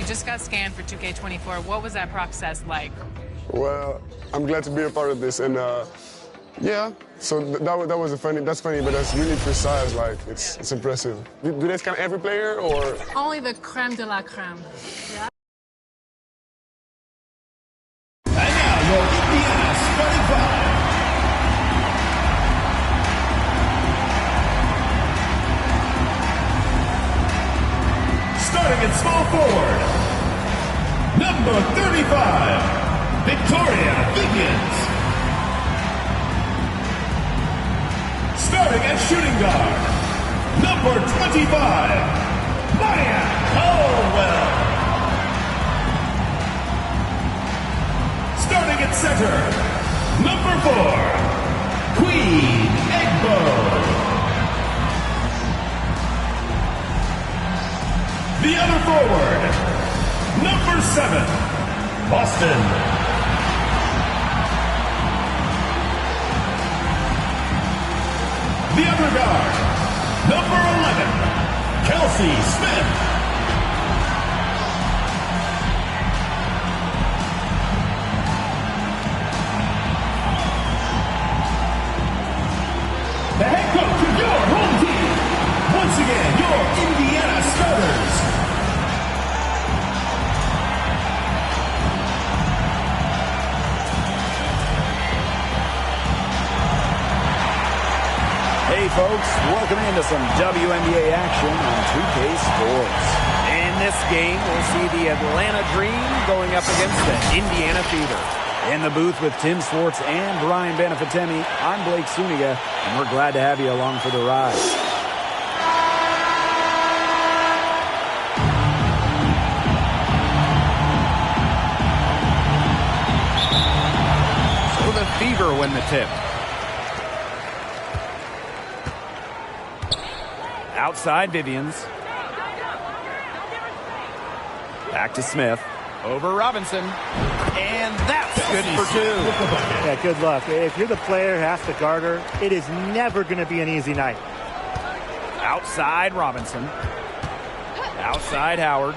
You just got scanned for 2K24. What was that process like? Well, I'm glad to be a part of this, and yeah. So that's funny, but that's really precise. Like it's impressive. Do they scan every player or? Only the creme de la creme. Yeah. And now your Indiana starting five. Starting at small forward, number 35, Victoria Vivians. Starting at shooting guard, number 25, Maya Caldwell. Starting at center, number 4, Queen Egbo. The other forward, number 7, Boston. The other guard, number 11, Kelsey Smith. The head coach of your home team. Once again, your Indiana starters. Hey folks, welcome into some WNBA action on 2K Sports. In this game, we'll see the Atlanta Dream going up against the Indiana Fever. In the booth with Tim Swartz and Brian Benefitemi, I'm Blake Suniga, and we're glad to have you along for the ride. So the Fever win the tip. Outside Vivians. Back to Smith. Over Robinson. And that's good for 2. Yeah, good luck. If you're the player who has to guard her, it is never going to be an easy night. Outside Robinson. Outside Howard.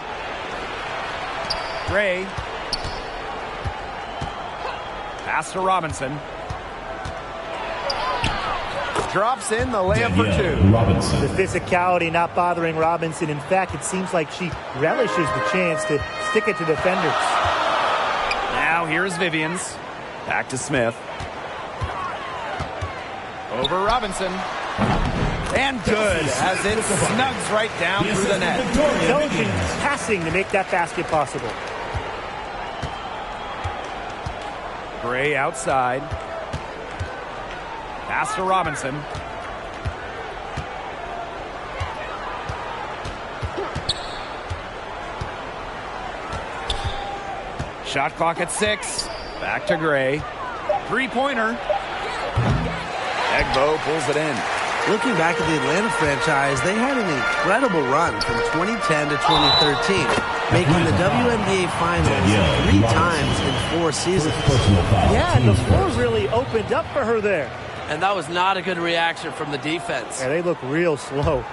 Gray. Pass to Robinson. Drops in the layup for 2. Robinson. The physicality not bothering Robinson. In fact, it seems like she relishes the chance to stick it to defenders. Now here's Vivians. Back to Smith. Over Robinson. And good as it snugs right down through the net. Intelligent passing to make that basket possible. Gray outside. Pass to Robinson. Shot clock at 6. Back to Gray. Three-pointer. Egbo pulls it in. Looking back at the Atlanta franchise, they had an incredible run from 2010 to 2013, making the WNBA Finals 3 times in 4 seasons. Yeah, and the floor really opened up for her there. And that was not a good reaction from the defense. Yeah, they look real slow.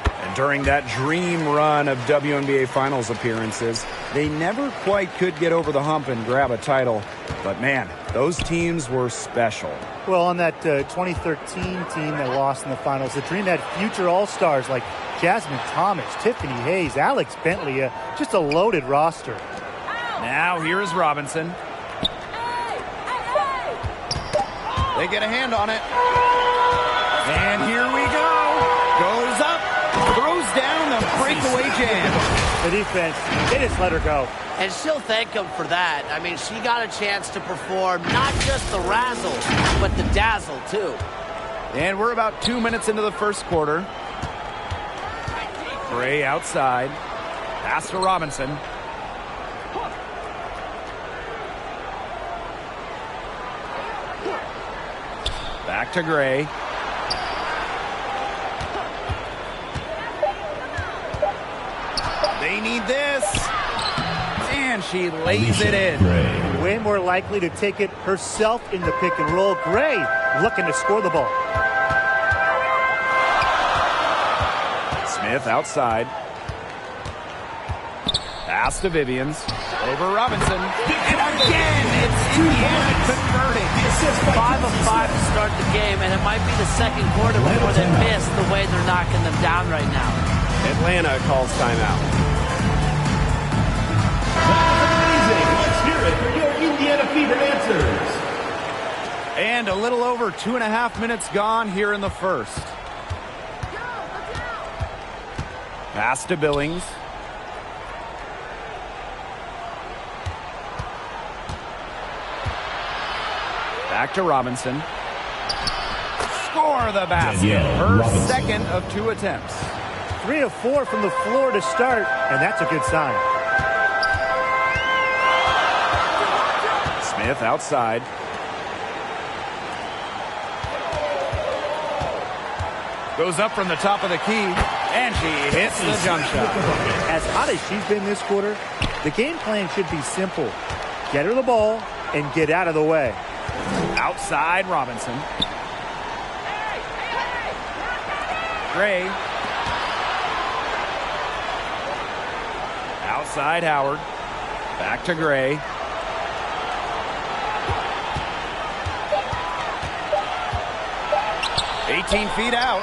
And during that dream run of WNBA Finals appearances, they never quite could get over the hump and grab a title. But man, those teams were special. Well, on that 2013 team that lost in the finals, the Dream had future All-Stars like Jasmine Thomas, Tiffany Hayes, Alex Bentley, just a loaded roster. Now here's Robinson. They get a hand on it. And here we go. Goes up, throws down the breakaway jam. The defense, they just let her go. And she'll thank them for that. I mean, she got a chance to perform not just the razzle, but the dazzle, too. And we're about 2 minutes into the first quarter. Gray outside. Pass to Robinson. Back to Gray. They need this. And she lays it in. Way more likely to take it herself in the pick and roll. Gray looking to score the ball. Smith outside. Pass to Vivians. Over Robinson. And again, it's Indiana converting. 5 of 5 to start the game, and it might be the second quarter before they miss the way they're knocking them down right now. Atlanta calls timeout. Amazing. Let's hear it for your Indiana Fever answers. And a little over 2.5 minutes gone here in the first. Pass to Billings. Back to Robinson. Score the basket. Her second of 2 attempts. 3 of 4 from the floor to start, and that's a good sign. Smith outside. Goes up from the top of the key, and she hits the jump shot. As hot as she's been this quarter, the game plan should be simple. Get her the ball and get out of the way. Outside Robinson. Gray. Outside Howard. Back to Gray. "18 feet out.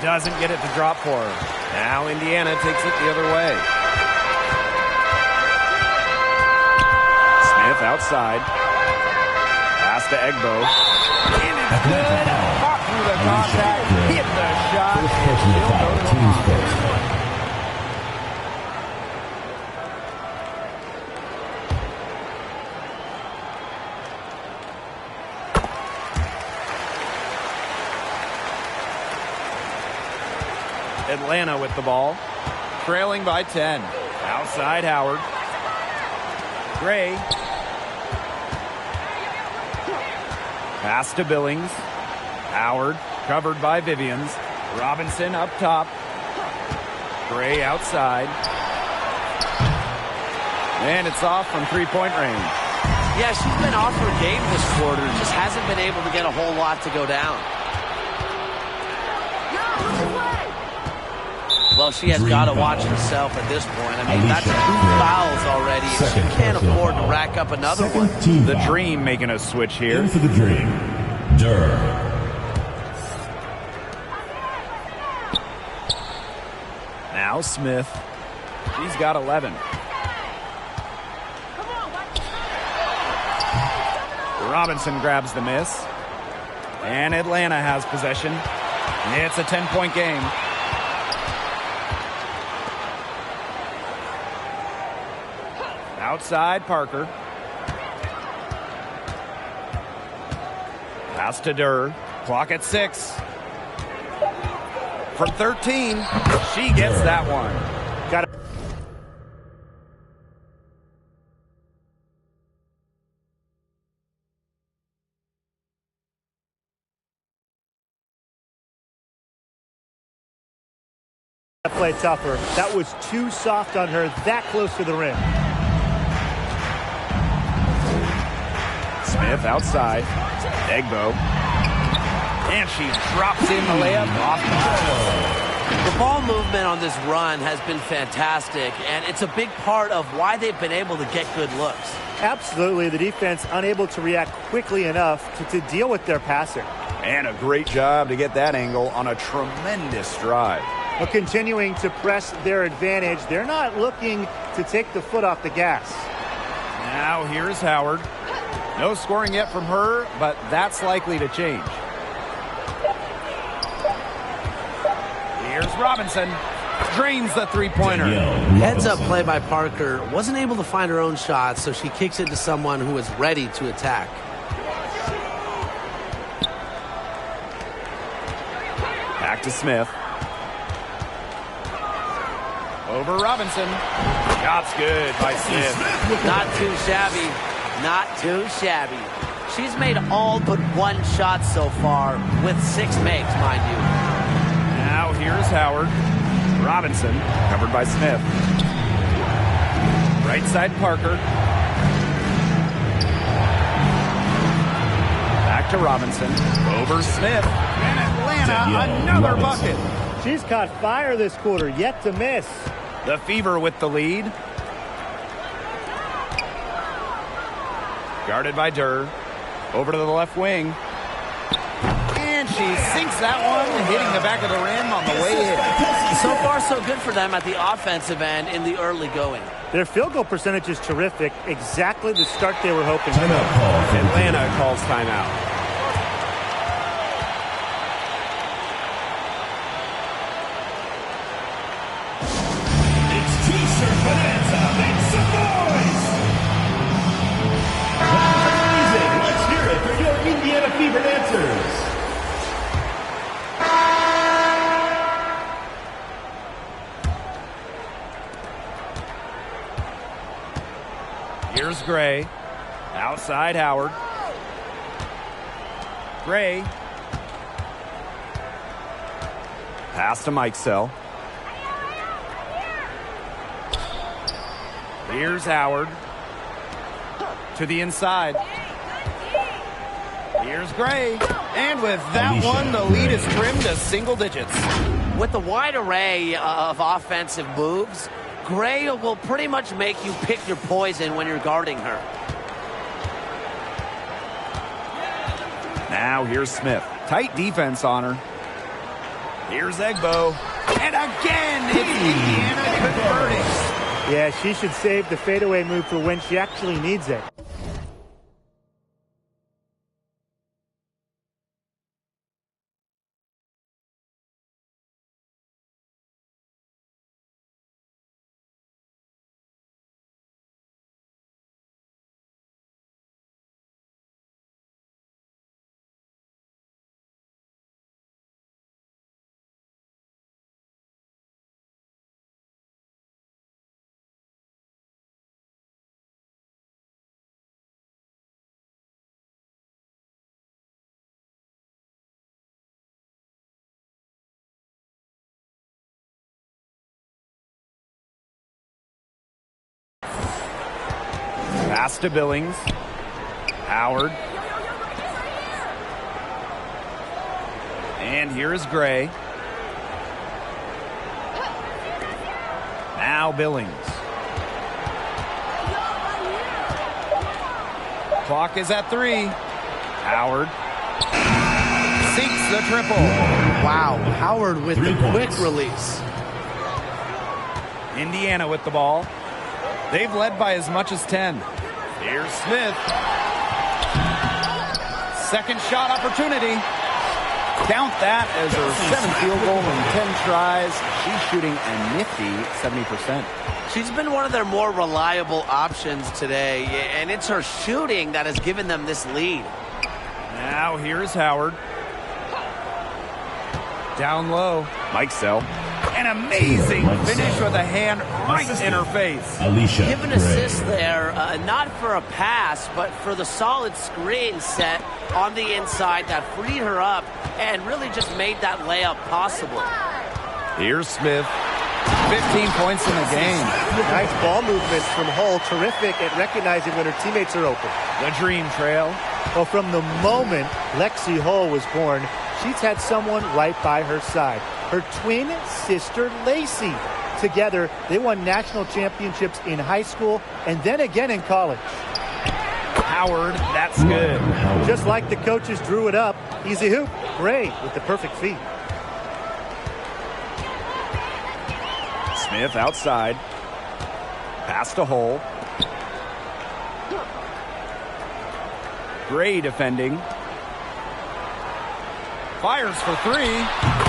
Doesn't get it to drop for her. Now Indiana takes it the other way. Smith outside. Pass to Egbo. And it's good. Fought through the contact. Hit the shot. And still go to the line. Atlanta with the ball. Trailing by 10. Outside Howard. Gray. Pass to Billings. Howard covered by Vivians. Robinson up top. Gray outside. And it's off from three-point range. Yeah, she's been off her game this quarter. Just hasn't been able to get a whole lot to go down. Well, she has got to watch herself at this point. I mean, that's 2 fouls already, and she can't afford to rack up another one. The Dream making a switch here. In for the Dream, Durr. Now Smith. She's got 11. Robinson grabs the miss. And Atlanta has possession. It's a 10-point game. Outside Parker. Pass to Durr. Clock at 6. From 13, she gets that one. Got it. Play tougher. That was too soft on her, that close to the rim. Smith outside. Egbo. And she drops in the layup off the The ball movement on this run has been fantastic, and it's a big part of why they've been able to get good looks. Absolutely. The defense unable to react quickly enough to deal with their passing. And a great job to get that angle on a tremendous drive. But continuing to press their advantage, they're not looking to take the foot off the gas. Now here's Howard. No scoring yet from her, but that's likely to change. Here's Robinson. Drains the three-pointer. Heads-up play by Parker. Wasn't able to find her own shot, so she kicks it to someone who is ready to attack. Back to Smith. Over Robinson. Shot's good by Smith. Not too shabby. Not too shabby. She's made all but 1 shot so far, with 6 makes, mind you. Now here's Howard. Robinson, covered by Smith. Right side Parker. Back to Robinson. Over Smith. And Atlanta, another bucket. She's caught fire this quarter, yet to miss. The Fever with the lead. Guarded by Durr. Over to the left wing. And she sinks that one, hitting the back of the rim on the way in. So far, so good for them at the offensive end in the early going. Their field goal percentage is terrific. Exactly the start they were hoping for. Timeout call. Atlanta calls timeout. It's T-shirt bonanza. Make some noise. That's amazing. Let's hear it for your Indiana Fever dancers. Here's Gray. Outside Howard. Gray. Pass to Mike Sell. Here's Howard. To the inside. Here's Gray. And with that one, the lead is trimmed to single digits. With the wide array of offensive moves, Gray will pretty much make you pick your poison when you're guarding her. Now here's Smith. Tight defense on her. Here's Egbo. And again, it's Indiana converting. Yeah, she should save the fadeaway move for when she actually needs it. Pass to Billings. Howard. And here is Gray. Now Billings. Clock is at 3. Howard. Sinks the triple. Wow, Howard with 3 the points. quick release. Indiana with the ball. They've led by as much as 10. Here's Smith. Second shot opportunity. Count that as her 7th field goal from 10 tries. She's shooting a nifty 70%. She's been one of their more reliable options today, and it's her shooting that has given them this lead. Now here's Howard. Down low. Mike Sell. An amazing finish with a hand right in her face. Alicia Give an assist there, not for a pass, but for the solid screen set on the inside that freed her up and really just made that layup possible. Here's Smith. 15 points in the game. Nice ball movements from Hull. Terrific at recognizing when her teammates are open. The dream trail. Well, from the moment Lexi Hull was born, she's had someone right by her side. Her twin sister, Lacey. Together, they won national championships in high school and then again in college. Howard, that's good. Just like the coaches drew it up, easy hoop, Gray with the perfect feed. Smith outside. Pass to Hull. Gray defending. Fires for 3.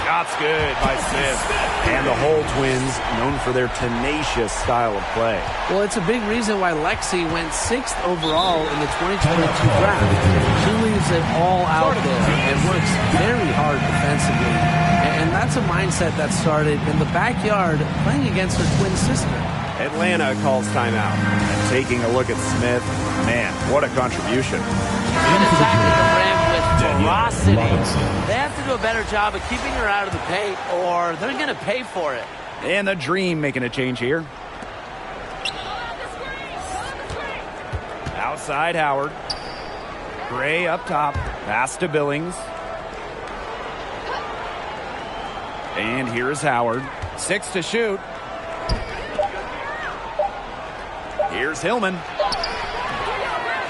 Shot's good by Smith. And the Hull twins, known for their tenacious style of play. Well, it's a big reason why Lexi went 6th overall in the 2022 draft. She leaves it all out there and works very hard defensively. And that's a mindset that started in the backyard playing against her twin sister. Atlanta calls timeout. And taking a look at Smith, man, what a contribution. And attacking the rim with ferocity. Robinson. They have to do a better job of keeping her out of the paint or they're going to pay for it. And the Dream making a change here. Outside Howard. Gray up top. Pass to Billings. And here's Howard. 6 to shoot. Here's Hillman.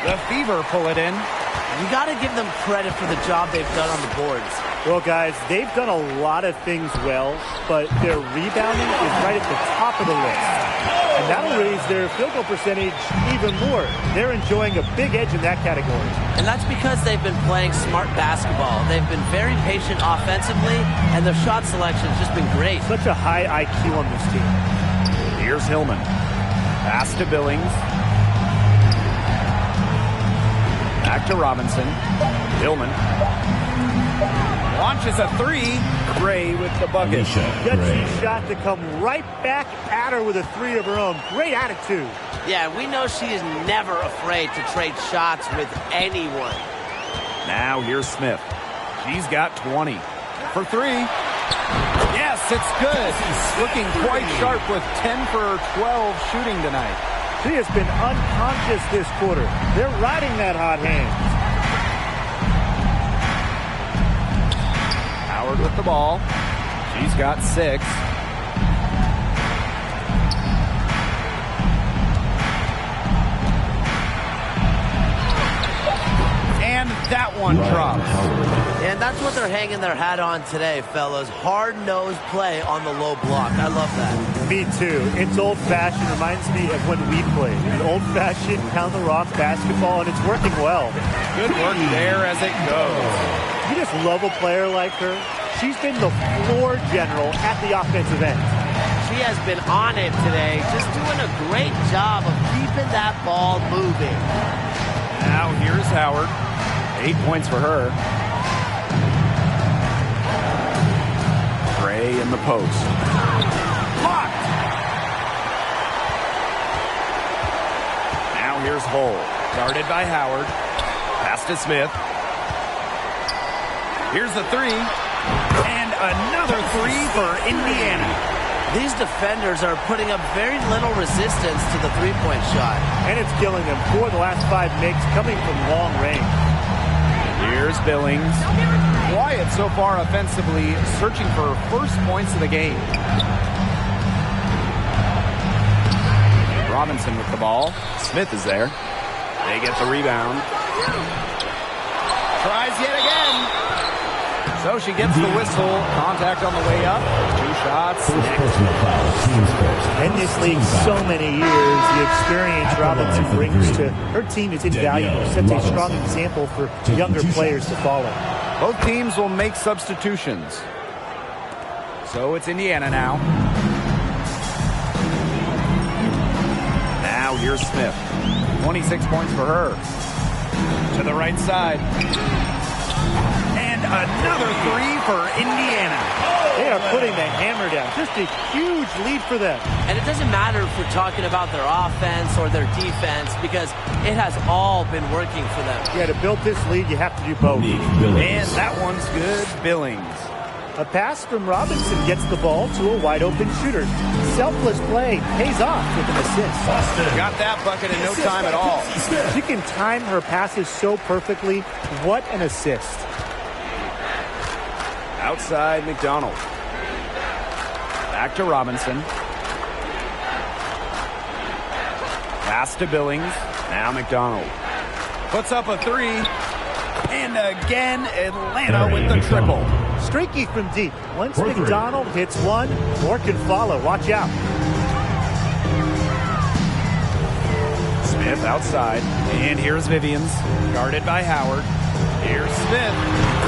The Fever pull it in. You got to give them credit for the job they've done on the boards. Well, guys, they've done a lot of things well, but their rebounding is right at the top of the list. And that'll raise their field goal percentage even more. They're enjoying a big edge in that category. And that's because they've been playing smart basketball. They've been very patient offensively, and their shot selection has just been great. Such a high IQ on this team. Here's Hillman. Pass to Billings. Back to Robinson. Hillman. Launches a 3. Gray with the bucket. Gets shot to come right back at her with a 3 of her own. Great attitude. Yeah, we know she is never afraid to trade shots with anyone. Now here's Smith. She's got 20. For 3. Yes, it's good. Looking quite sharp with 10 for 12 shooting tonight. She has been unconscious this quarter. They're riding that hot hand. Howard with the ball. She's got 6. And that one drops. And that's what they're hanging their hat on today, fellas. Hard-nosed play on the low block. I love that. Me too. It's old-fashioned. Reminds me of when we played. An old-fashioned pound-the-rock basketball, and it's working well. Good work there as it goes. You just love a player like her. She's been the floor general at the offensive end. She has been on it today, just doing a great job of keeping that ball moving. Now here's Howard. 8 points for her. Gray in the post. Blocked! Now here's Hull. Guarded by Howard. Pass to Smith. Here's the 3. And another 3 for Indiana. These defenders are putting up very little resistance to the three-point shot. And it's killing them. 4 of the last 5 makes coming from long range. Here's Billings. Quiet so far offensively, searching for first points of the game. Robinson with the ball. Smith is there. They get the rebound. Tries yet again. So she gets the whistle. Contact on the way up. 2 shots. In this league so many years, the experience Robinson brings to her team is invaluable. Sets a strong example for younger players to follow. Both teams will make substitutions. So it's Indiana now. Now here's Smith. 26 points for her. To the right side. And another 3 for Indiana. They are putting the hammer down. Just a huge lead for them. And it doesn't matter if we're talking about their offense or their defense, because it has all been working for them. Yeah, to build this lead, you have to do both. And that one's good. Billings. A pass from Robinson gets the ball to a wide-open shooter. Selfless play pays off with an assist. Got that bucket in no time at all. She can time her passes so perfectly. What an assist. Outside McDonald. Back to Robinson. Pass to Billings. Now McDonald. Puts up a 3. And again, Atlanta with the triple. Streaky from deep. Once McDonald hits one, more can follow. Watch out. Smith outside. And here's Vivians. Guarded by Howard. Here's Smith.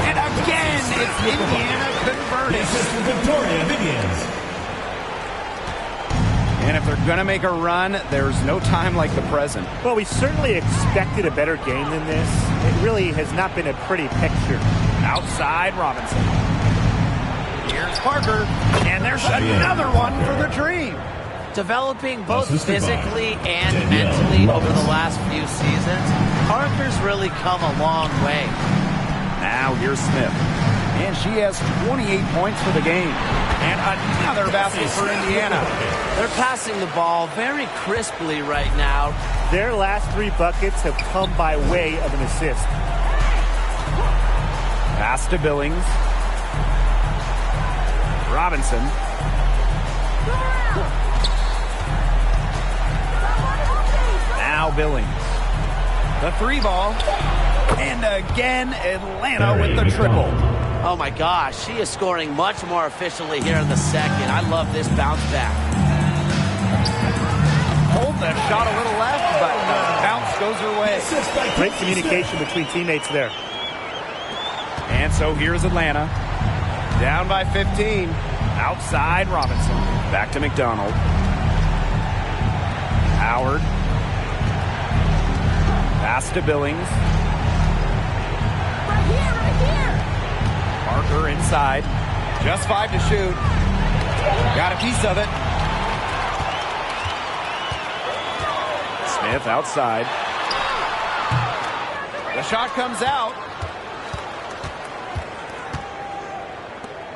And again, it's Indiana converting. Victoria Vivians. And if they're going to make a run, there's no time like the present. Well, we certainly expected a better game than this. It really has not been a pretty picture. Outside Robinson. Here's Parker. And there's another one for the Dream. Developing both physically and mentally over the last few seasons, Parker's really come a long way. Now here's Smith. And she has 28 points for the game. And another basket for Indiana. They're passing the ball very crisply right now. Their last 3 buckets have come by way of an assist. Pass to Billings. Robinson. Now Billings. The 3 ball. And again, Atlanta with the triple. Oh my gosh, she is scoring much more efficiently here in the second. I love this bounce back. Hold the shot a little left, but the bounce goes her way. Great communication between teammates there. And so here's Atlanta. Down by 15. Outside Robinson. Back to McDonald. Howard. Pass to Billings. Right here. Parker inside. Just 5 to shoot. Got a piece of it. Smith outside. The shot comes out.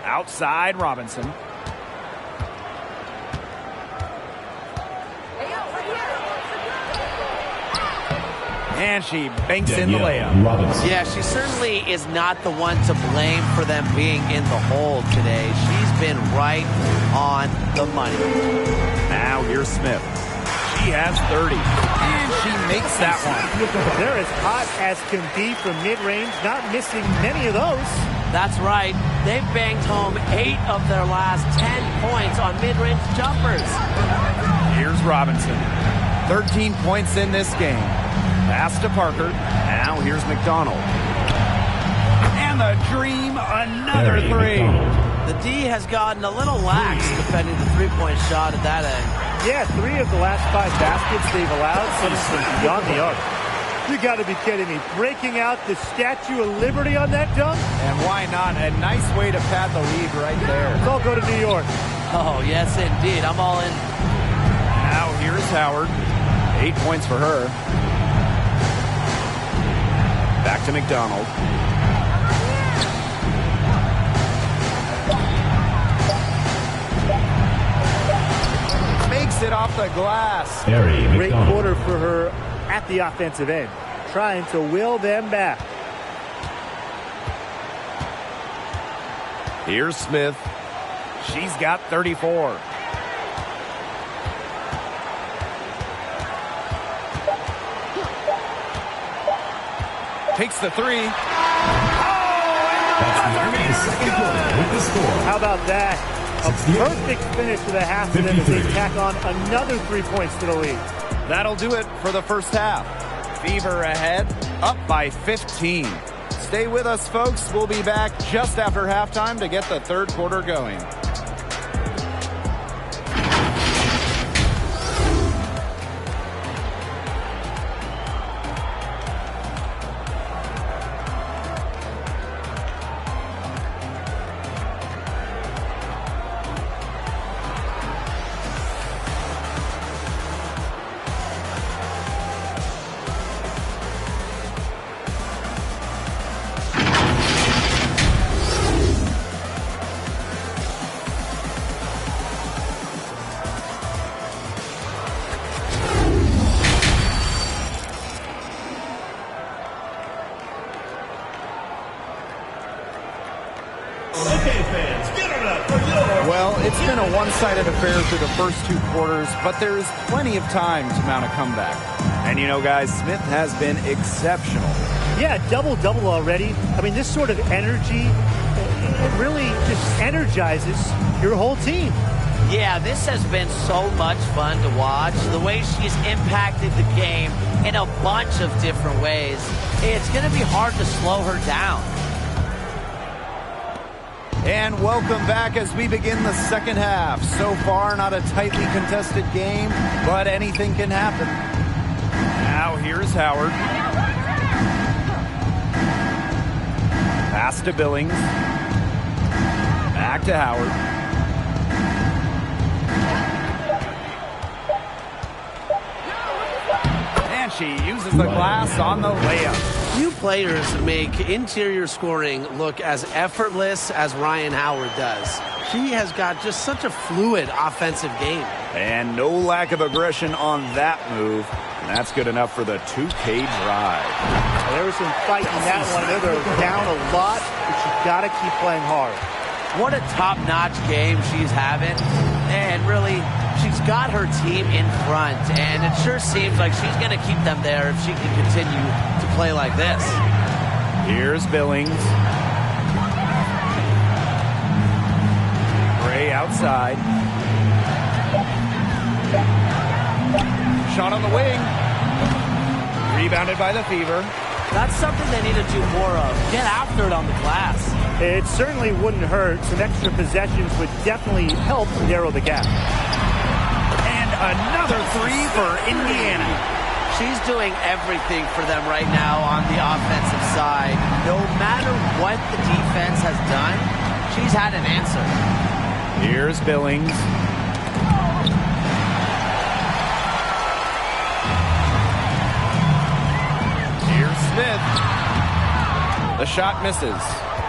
Outside Robinson. And she banks in the layup. Yeah, she certainly is not the one to blame for them being in the hole today. She's been right on the money. Now here's Smith. She has 30. And she makes that one. They're as hot as can be from mid-range, not missing many of those. That's right. They've banged home 8 of their last 10 points on mid-range jumpers. Here's Robinson. 13 points in this game. Pass to Parker. Now here's McDonald. And the Dream, another 3. The D has gotten a little lax defending the three-point shot at that end. Yeah, 3 of the last 5 baskets they've allowed coming from beyond the arc. You got to be kidding me. Breaking out the Statue of Liberty on that dunk? And why not? A nice way to pad the lead right there. Let's all go to New York. Oh, yes, indeed. I'm all in. Now here's Howard. 8 points for her. Back to McDonald. Makes it off the glass. Great quarter for her at the offensive end, trying to will them back. Here's Smith. She's got 34. Takes the 3. Oh, How about that? A perfect finish to the half, and then as they tack on another 3 points to the lead. that'll do it for the first half. Fever ahead, up by 15. Stay with us, folks. We'll be back just after halftime to get the third quarter going. Well, it's been a one-sided affair through the first 2 quarters, but there is plenty of time to mount a comeback. And you know, guys, Smith has been exceptional. Yeah, double-double already. I mean, this sort of energy, it really just energizes your whole team. Yeah, this has been so much fun to watch. The way she's impacted the game in a bunch of different ways. It's going to be hard to slow her down. And welcome back as we begin the second half. So far, not a tightly contested game, but anything can happen. Now here's Howard. Pass to Billings. Back to Howard. And she uses the glass on the layup. Few players make interior scoring look as effortless as Rhyne Howard does. She has got just such a fluid offensive game. And no lack of aggression on that move. And that's good enough for the 2K drive. There was some fight in that one. They're down a lot, but you got to keep playing hard. What a top-notch game she's having. And really, she's got her team in front. And it sure seems like she's going to keep them there if she can continue to play like this. Here's Billings. Gray outside. Shot on the wing. Rebounded by the Fever. That's something they need to do more of. Get after it on the glass. It certainly wouldn't hurt. Some extra possessions would definitely help narrow the gap. And another three for Indiana. She's doing everything for them right now on the offensive side. No matter what the defense has done, she's had an answer. Here's Billings. Here's Smith. The shot misses.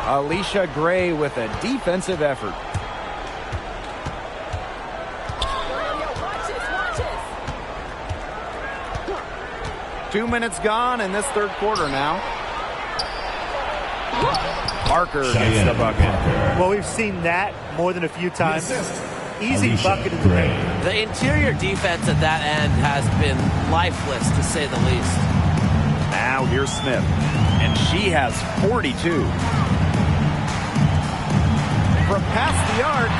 Alicia Gray with a defensive effort. Two minutes gone in this third quarter now. Parker gets the bucket. Well, we've seen that more than a few times. Easy bucket in the paint. The interior defense at that end has been lifeless, to say the least. Now here's Smith, and she has 42. From past the arc,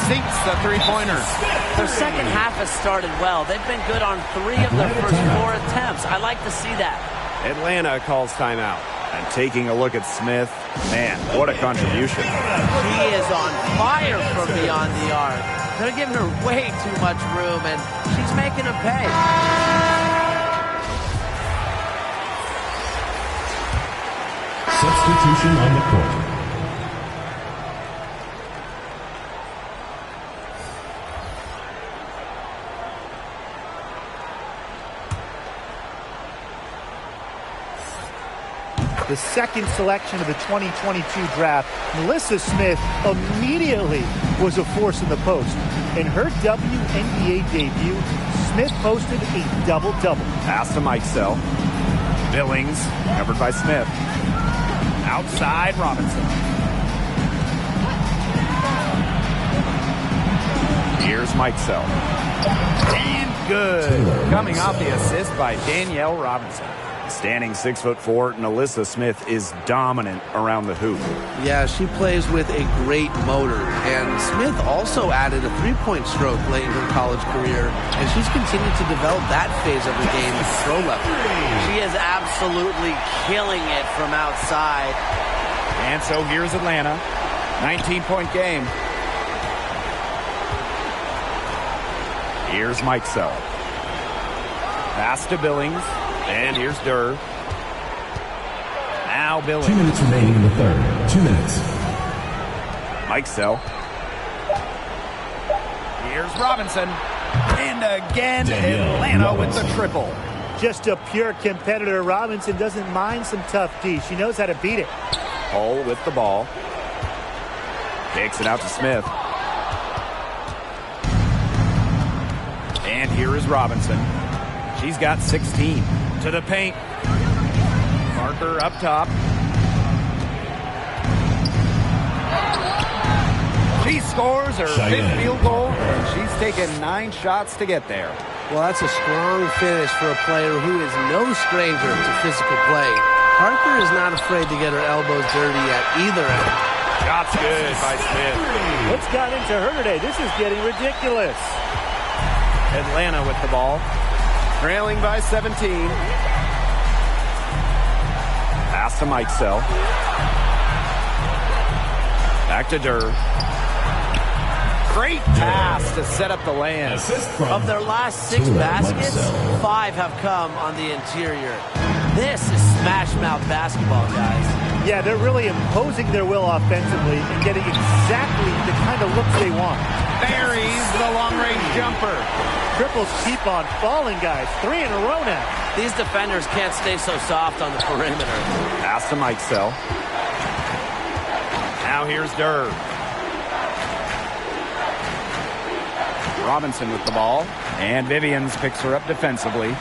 sinks the three-pointer. Their second half has started well. They've been good on 3 of their first 4 attempts. I like to see that. Atlanta calls timeout. And taking a look at Smith, man, what a contribution. She is on fire from beyond the arc. They're giving her way too much room, and she's making them pay. Substitution on the court. The second selection of the 2022 draft, Melissa Smith immediately was a force in the post. In her WNBA debut, Smith posted a double-double. Pass to Mikesell. Billings, covered by Smith. Outside Robinson. Here's Mikesell. And good. Coming off the assist by Danielle Robinson. Standing 6'4", Melissa Smith is dominant around the hoop. Yeah, she plays with a great motor. And Smith also added a three-point stroke late in her college career. And she's continued to develop that phase of her game at the pro level. She is absolutely killing it from outside. And so here's Atlanta. 19-point game. Here's Mikesell. Pass to Billings. And here's Durr. Now Billings. 2 minutes remaining in the third. 2 minutes. Mikesell. Here's Robinson. And again, Atlanta with the triple. Just a pure competitor. Robinson doesn't mind some tough D. She knows how to beat it. Hull with the ball. Kicks it out to Smith. And here is Robinson. She's got 16. To the paint. Parker up top. She scores her fifth field goal. She's taken 9 shots to get there. Well, that's a strong finish for a player who is no stranger to physical play. Parker is not afraid to get her elbows dirty at either end. Shots good by Smith. What's got into her today? This is getting ridiculous. Atlanta with the ball. Trailing by 17. Pass to Mikesell. Back to Durr. Great pass to set up the land. Of their last 6 baskets, 5 have come on the interior. This is smash-mouth basketball, guys. Yeah, they're really imposing their will offensively and getting exactly the kind of looks they want. Buries the long-range jumper. Triples keep on falling, guys. 3 in a row now. These defenders can't stay so soft on the perimeter. Pass to Mikesell. Now here's Durr. Robinson with the ball. And Vivians picks her up defensively.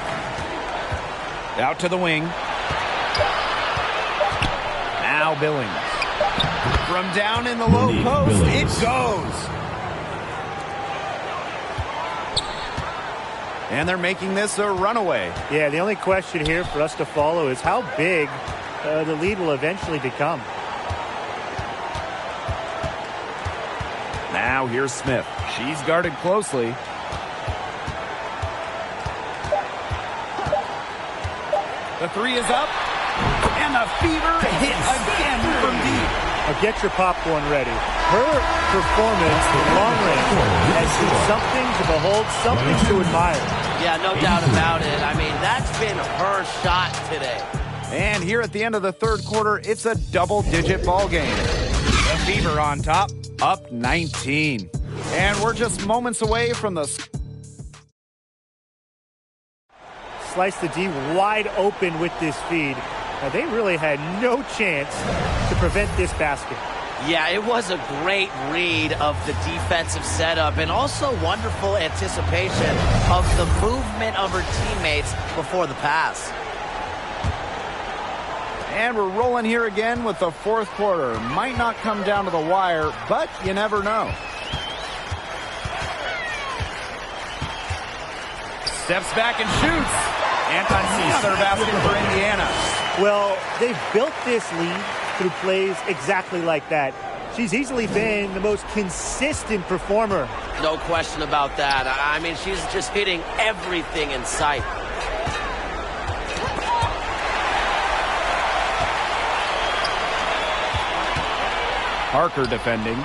Out to the wing. Now Billings. From down in the low post, it goes. And they're making this a runaway. Yeah, the only question here for us to follow is how big the lead will eventually become. Now here's Smith. She's guarded closely. The three is up. And the fever hit again from deep. Now get your popcorn ready. Her performance in long range has been something to behold, something to admire. Yeah, no doubt about it. I mean, that's been her shot today. And here at the end of the third quarter, it's a double-digit ball game. The Fever on top, up 19. And we're just moments away from the... Slice the D wide open with this feed. Now, they really had no chance to prevent this basket. Yeah, it was a great read of the defensive setup and also wonderful anticipation of the movement of her teammates before the pass. And we're rolling here again with the fourth quarter. Might not come down to the wire, but you never know. Steps back and shoots. And another basket for Indiana. Well, they've built this lead through plays exactly like that. She's easily been the most consistent performer. No question about that. I mean, she's just hitting everything in sight. Parker defending.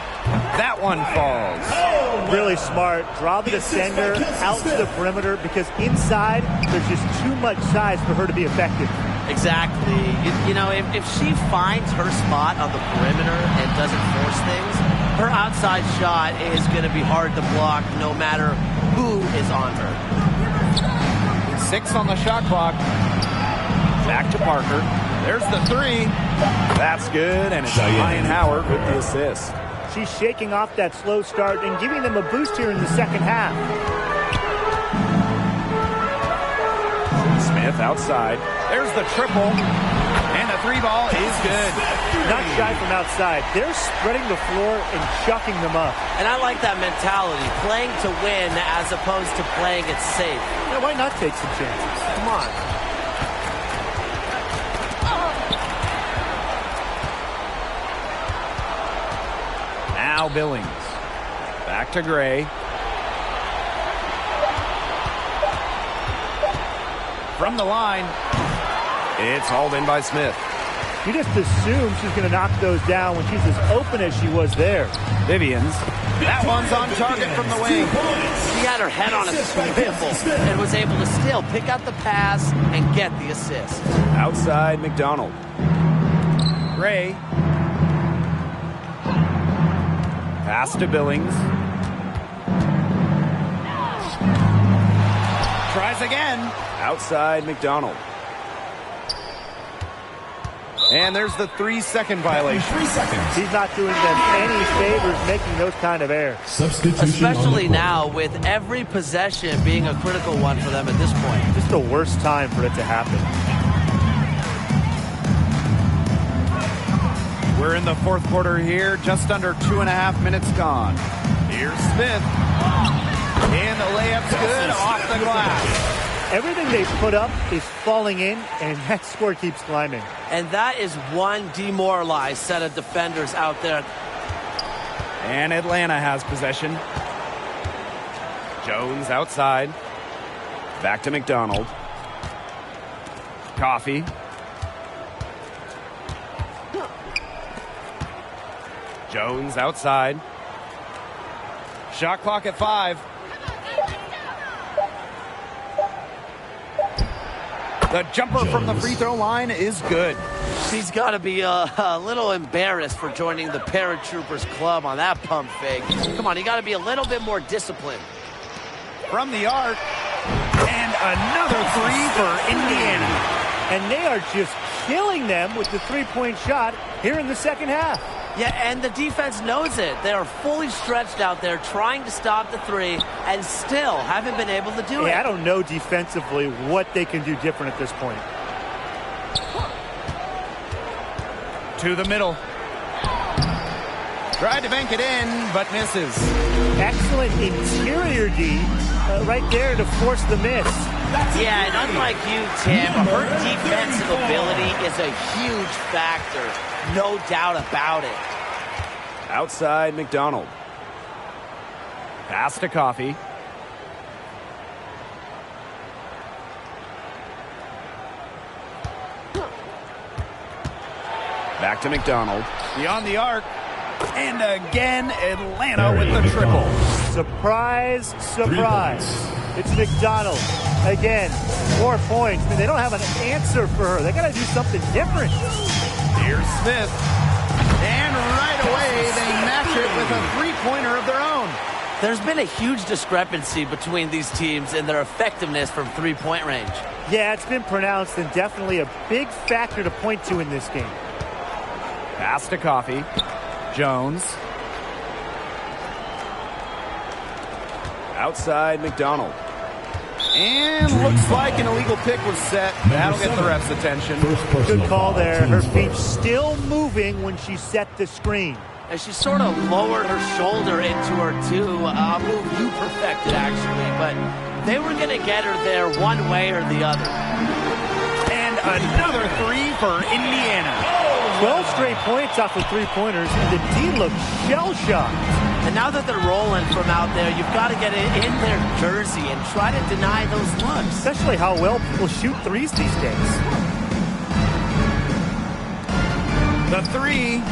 That one falls. Really smart. Draw the defender out to the perimeter because inside there's just too much size for her to be effective. Exactly. You know, if she finds her spot on the perimeter and doesn't force things, her outside shot is going to be hard to block no matter who is on her. 6 on the shot clock. Back to Parker. There's the three. That's good, and it's Ryan Howard with the assist. She's shaking off that slow start and giving them a boost here in the second half. Smith outside. There's the triple, and the three ball is good. Not shy from outside. They're spreading the floor and chucking them up. And I like that mentality, playing to win as opposed to playing it safe. Yeah, why not take some chances? Come on. Now Billings. Back to Gray. From the line. It's hauled in by Smith. You just assume she's going to knock those down when she's as open as she was there. Vivians. That one's on target from the wing. She had her head on a swivel and was able to still pick out the pass and get the assist. Outside McDonald. Gray. Pass to Billings. Tries again. Outside McDonald. And there's the 3-second violation. 3 seconds. He's not doing them any favors making those kind of errors. Substitution. Especially now with every possession being a critical one for them at this point. Just the worst time for it to happen. We're in the fourth quarter here, just under 2.5 minutes gone. Here's Smith. And the layup's good off the glass. Everything they put up is falling in, and that score keeps climbing. And that is one demoralized set of defenders out there. And Atlanta has possession. Jones outside. Back to McDonald. Coffee. Jones outside. Shot clock at 5. The jumper from the free throw line is good. She's got to be a little embarrassed for joining the Paratroopers Club on that pump fake. Come on, you got to be a little bit more disciplined. From the arc. And another three for Indiana. And they are just killing them with the three-point shot here in the second half. Yeah, and the defense knows it. They are fully stretched out there trying to stop the three and still haven't been able to do it. I don't know defensively what they can do different at this point. To the middle. Tried to bank it in, but misses. Excellent interior D right there to force the miss. Yeah, and unlike you, Tim, her defensive ability is a huge factor. No doubt about it. Outside McDonald. Pass to Coffee. Back to McDonald. Beyond the arc. And again, Atlanta with the triple. Surprise, surprise. It's McDonald. Again, 4 points. I mean, they don't have an answer for her. They got to do something different. Here's Smith. And right away, they match it with a three-pointer of their own. There's been a huge discrepancy between these teams in their effectiveness from three-point range. Yeah, it's been pronounced and definitely a big factor to point to in this game. Pass to Coffee. Jones. Outside McDonald. And looks like an illegal pick was set. That'll get the ref's attention. Good call there. Her feet still moving when she set the screen. And she sort of lowered her shoulder into her too. A move you perfected, actually. But they were going to get her there one way or the other. And another three for Indiana. 12 straight points off of three-pointers, and the D looks shell-shocked. And now that they're rolling from out there, you've got to get it in their jersey and try to deny those looks. Especially how well people shoot threes these days. The three.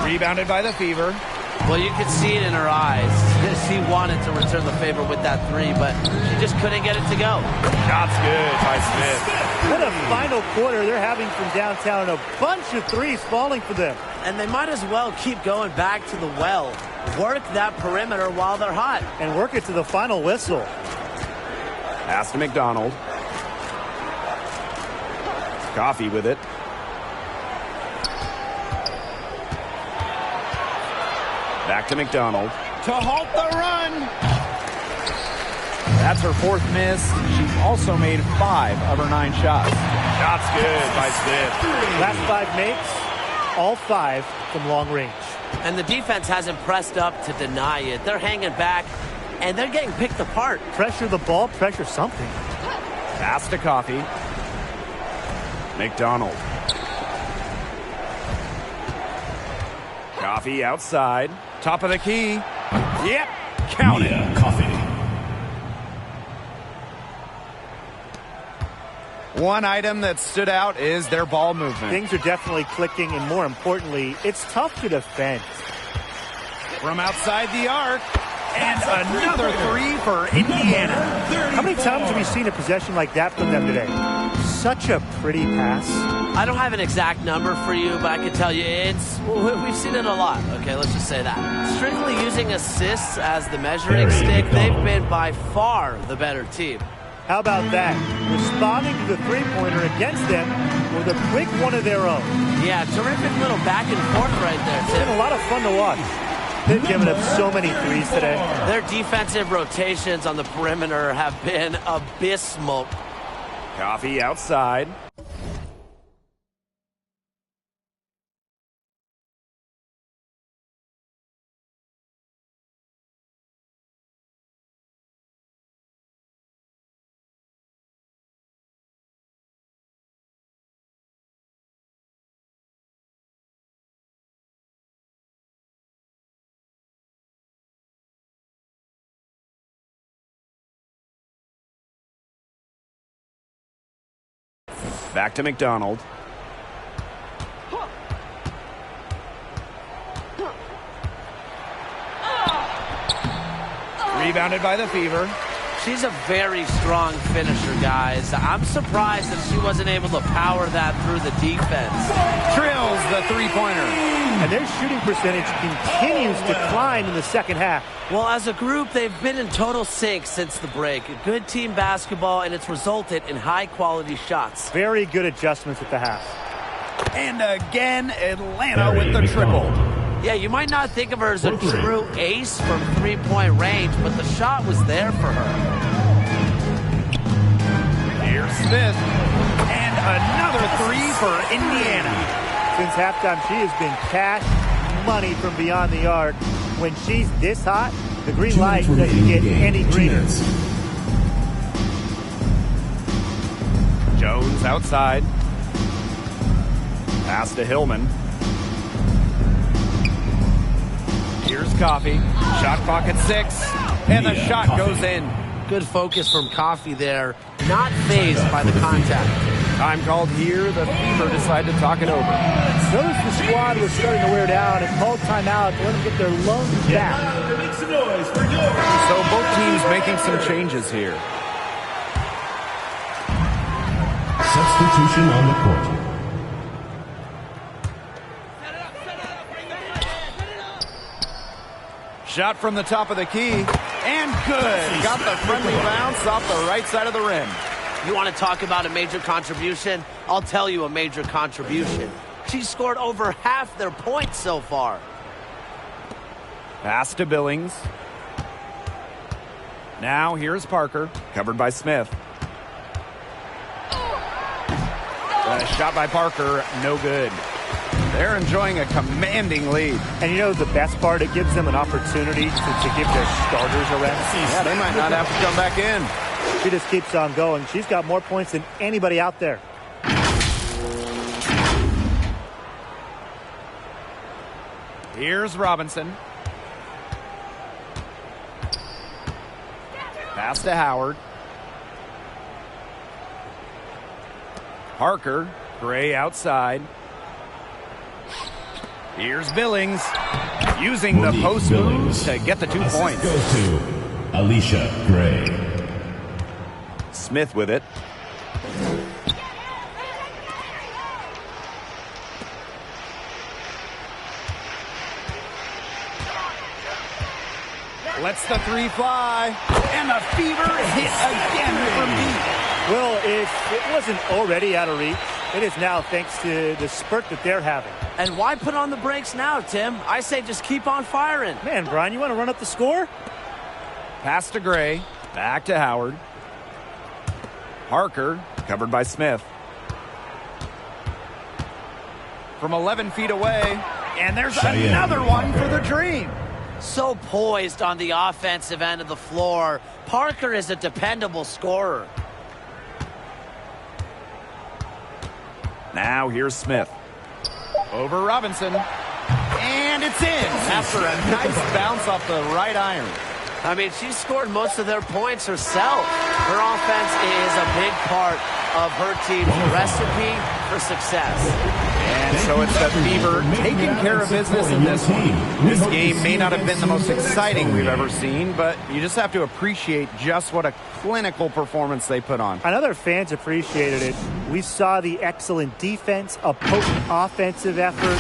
Rebounded by the Fever. Well, you could see it in her eyes. She wanted to return the favor with that three, but she just couldn't get it to go. Shot's good by Smith. What a final quarter they're having from downtown. A bunch of threes falling for them. And they might as well keep going back to the well. Work that perimeter while they're hot. And work it to the final whistle. Pass to McDonald. Coffee with it. Back to McDonald. To halt the run. That's her fourth miss. She's also made 5 of her 9 shots. Shot's good by Smith. Last 5 makes, all 5 from long range. And the defense hasn't pressed up to deny it. They're hanging back, and they're getting picked apart. Pressure the ball, pressure something. Pass to Coffee. McDonald. Coffee outside. Top of the key. Yep. Count it. Coffee. One item that stood out is their ball movement. Things are definitely clicking, and more importantly, it's tough to defend. From outside the arc. And another three for Indiana. How many times have we seen a possession like that from them today? Such a pretty pass. I don't have an exact number for you, but I can tell you we've seen it a lot. Okay, let's just say that. Strictly using assists as the measuring stick, they've been by far the better team. How about that? Responding to the three-pointer against them with a quick one of their own. Yeah, terrific little back and forth right there, Tim. It's been a lot of fun to watch. They've given up so many threes today. Their defensive rotations on the perimeter have been abysmal. Coffee outside. Back to McDonald. Rebounded by the Fever. She's a very strong finisher, guys. I'm surprised that she wasn't able to power that through the defense. Drills the three-pointer. And their shooting percentage continues to climb in the second half. Well, as a group, they've been in total sync since the break. Good team basketball, and it's resulted in high-quality shots. Very good adjustments at the half. And again, Atlanta with the triple. Yeah, you might not think of her as a true ace from three-point range, but the shot was there for her. Here's Smith. And another three for Indiana. Since halftime, she has been cash money from beyond the arc. When she's this hot, the green light doesn't get any greener. Jones outside. Pass to Hillman. Here's Coffey. Shot clock at 6. And the shot goes in. Good focus from Coffey there. Not fazed by the contact. Time called here. The Fever decide to talk it over. Notice the squad was starting to wear down and called timeout to let them get their lungs back. Make some noise for yours. So both teams making some changes here. Substitution on the court. Shot from the top of the key. And good. Got the friendly bounce off the right side of the rim. You want to talk about a major contribution? I'll tell you a major contribution. She scored over half their points so far. Pass to Billings. Now here's Parker, covered by Smith. Shot by Parker, no good. They're enjoying a commanding lead. And you know the best part? It gives them an opportunity to give their starters a rest. Yeah, they might not have to come back in. She just keeps on going. She's got more points than anybody out there. Here's Robinson. Pass to Howard. Parker, Gray outside. Here's Billings, using the post moves to get the 2 points. Goes to Alicia Gray. Smith with it. Lets the 3 fly. And the Fever hit again from deep. Well, if it wasn't already out of reach, it is now thanks to the spurt that they're having. And why put on the brakes now, Tim? I say just keep on firing. Man, Brian, you want to run up the score? Pass to Gray. Back to Howard. Parker, covered by Smith. From 11 feet away. And there's another one for the Dream. So poised on the offensive end of the floor. Parker is a dependable scorer. Now here's Smith. Over Robinson. And it's in after a nice bounce off the right iron. I mean, she scored most of their points herself. Her offense is a big part of her team's recipe for success. And so it's the Fever taking care of business in this one. This game may not have been the most exciting we've ever seen, but you just have to appreciate just what a clinical performance they put on. I know their fans appreciated it. We saw the excellent defense, a potent offensive effort,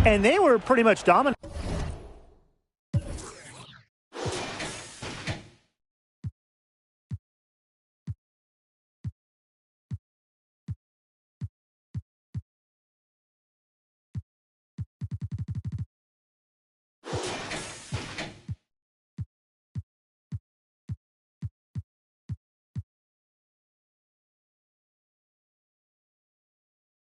and they were pretty much dominant.